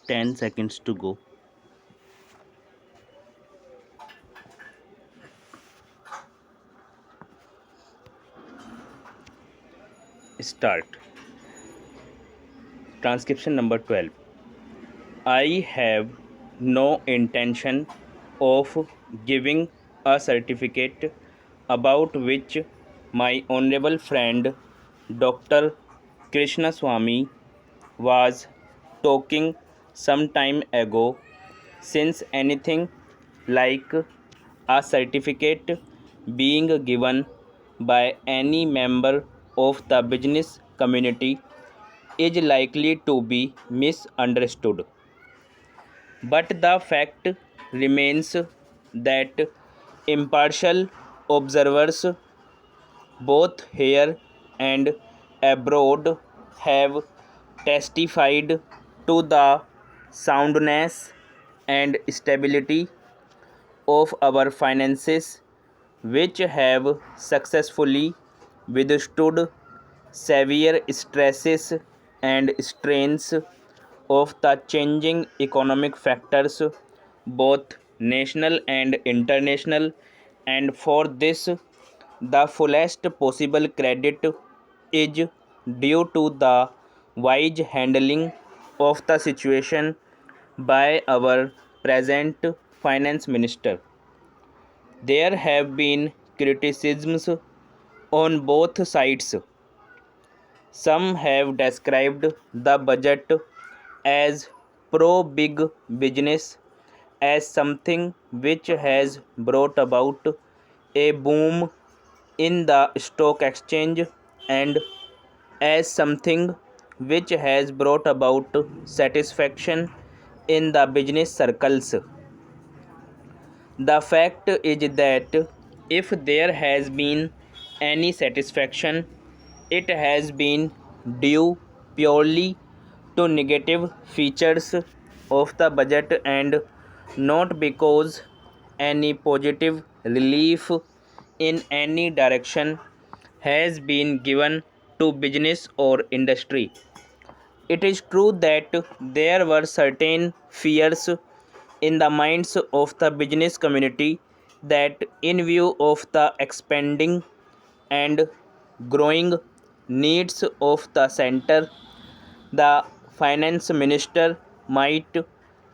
10 seconds to go. Start. Transcription number 12. I have no intention of giving a certificate about which my honorable friend Dr. Krishnaswamy was talking some time ago, since anything like a certificate being given by any member of the business community is likely to be misunderstood. But the fact remains that impartial observers, both here and abroad, have testified to the soundness and stability of our finances, which have successfully withstood severe stresses and strains of the changing economic factors, both national and international, and for this the fullest possible credit is due to the wise handling of the situation by our present finance minister. There have been criticisms on both sides. Some have described the budget as pro big business, as something which has brought about a boom in the stock exchange, and as something which has brought about satisfaction in the business circles. The fact is that if there has been any satisfaction, it has been due purely to negative features of the budget, and not because any positive relief in any direction has been given to business or industry. It is true that there were certain fears in the minds of the business community that, in view of the expanding and growing needs of the center, the finance minister might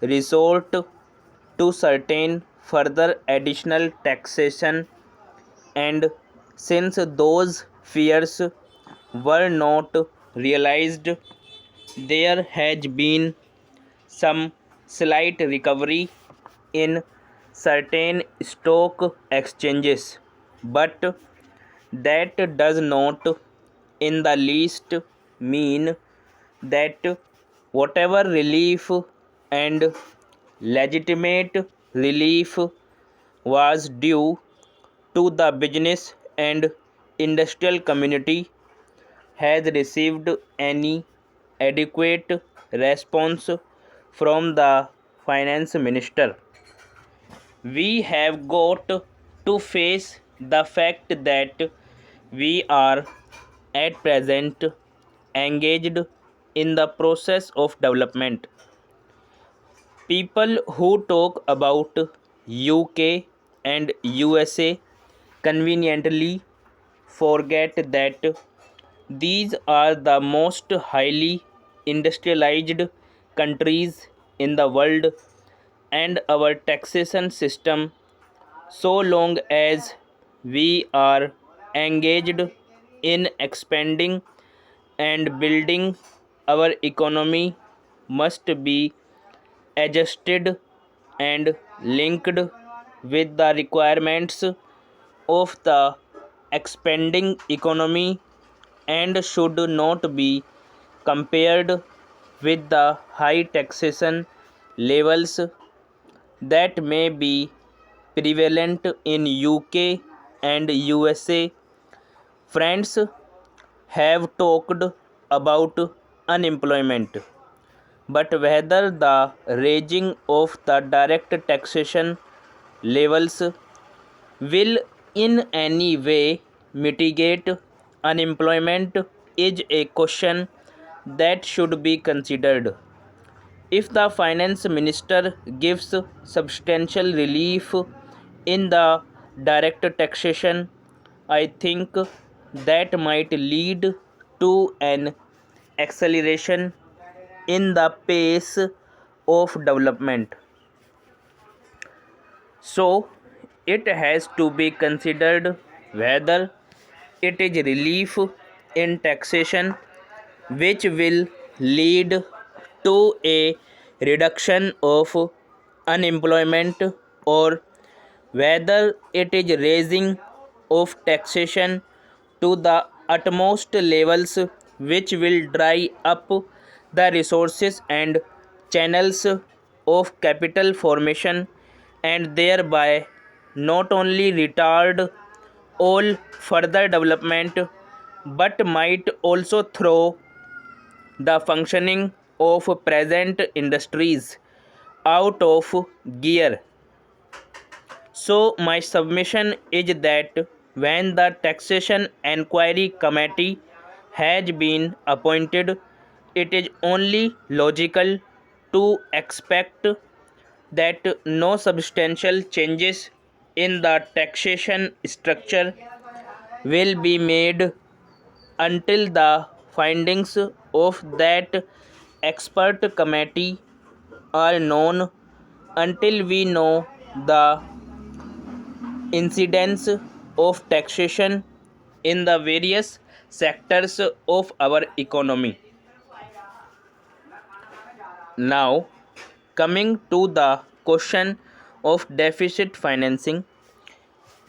resort to certain further additional taxation, and since those fears were not realized, there has been some slight recovery in certain stock exchanges, but that does not in the least mean that whatever relief and legitimate relief was due to the business and industrial community has received any adequate response from the finance minister. We have got to face the fact that we are at present engaged in the process of development. People who talk about UK and USA conveniently forget that these are the most highly industrialized countries in the world, and our taxation system, so long as we are engaged in expanding and building our economy, must be adjusted and linked with the requirements of the expanding economy, and should not be compared with the high taxation levels that may be prevalent in UK and USA. Friends have talked about unemployment, but whether the raising of the direct taxation levels will in any way mitigate unemployment is a question that should be considered. If the finance minister gives substantial relief in the direct taxation, I think that might lead to an acceleration in the pace of development. So, it has to be considered whether it is relief in taxation which will lead to a reduction of unemployment, or whether it is raising of taxation to the utmost levels which will dry up the resources and channels of capital formation, and thereby not only retard all further development but might also throw the functioning of present industries out of gear. So, my submission is that when the Taxation Enquiry Committee has been appointed, it is only logical to expect that no substantial changes in the taxation structure will be made until the findings of that expert committee are known, until we know the incidence of taxation in the various sectors of our economy. Now, coming to the question of deficit financing,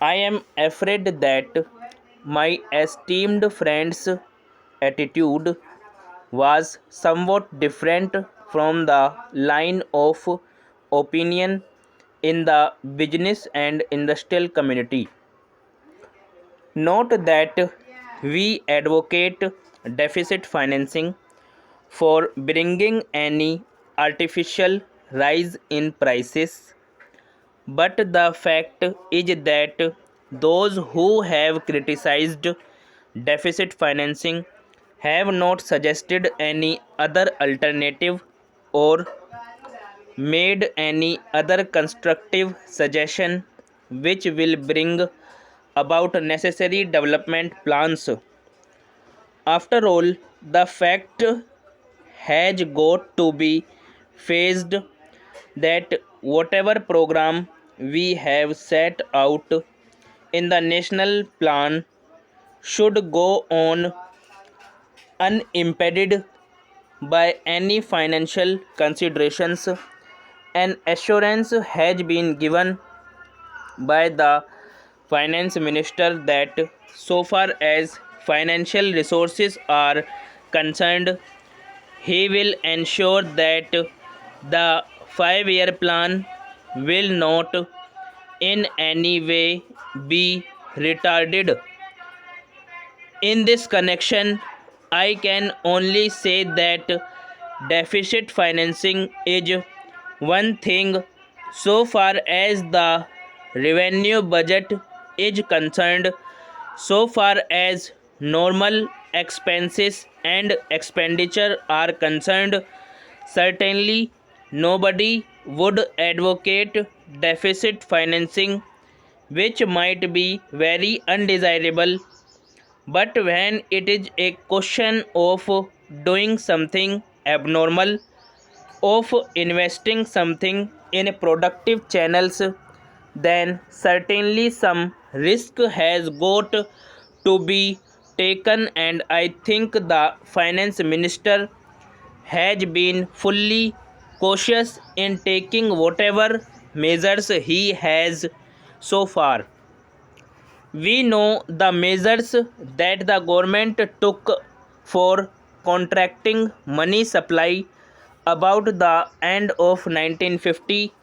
I am afraid that my esteemed friend's attitude was somewhat different from the line of opinion in the business and industrial community. Note that we advocate deficit financing for bringing any artificial rise in prices, but the fact is that those who have criticized deficit financing have not suggested any other alternative or made any other constructive suggestion which will bring about necessary development plans. After all, the fact has got to be faced that whatever program we have set out in the national plan should go on unimpeded by any financial considerations. An assurance has been given by the finance minister that so far as financial resources are concerned, he will ensure that the 5-year plan will not in any way be retarded. In this connection, I can only say that deficit financing is one thing so far as the revenue budget is concerned. So far as normal expenses and expenditure are concerned, certainly nobody would advocate deficit financing, which might be very undesirable. But when it is a question of doing something abnormal, of investing something in productive channels, then certainly some risk has got to be taken, and I think the finance minister has been fully cautious in taking whatever measures he has so far. We know the measures that the government took for contracting money supply about the end of 1950,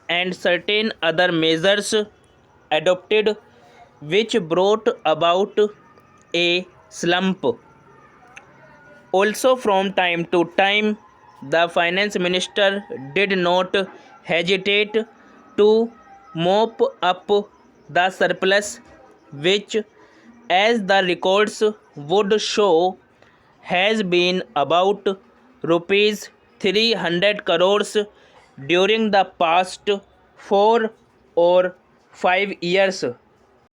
and certain other measures adopted which brought about a slump. Also, from time to time, the finance minister did not hesitate to mop up the surplus, which, as the records would show, has been about rupees 300 crores during the past 4 or 5 years.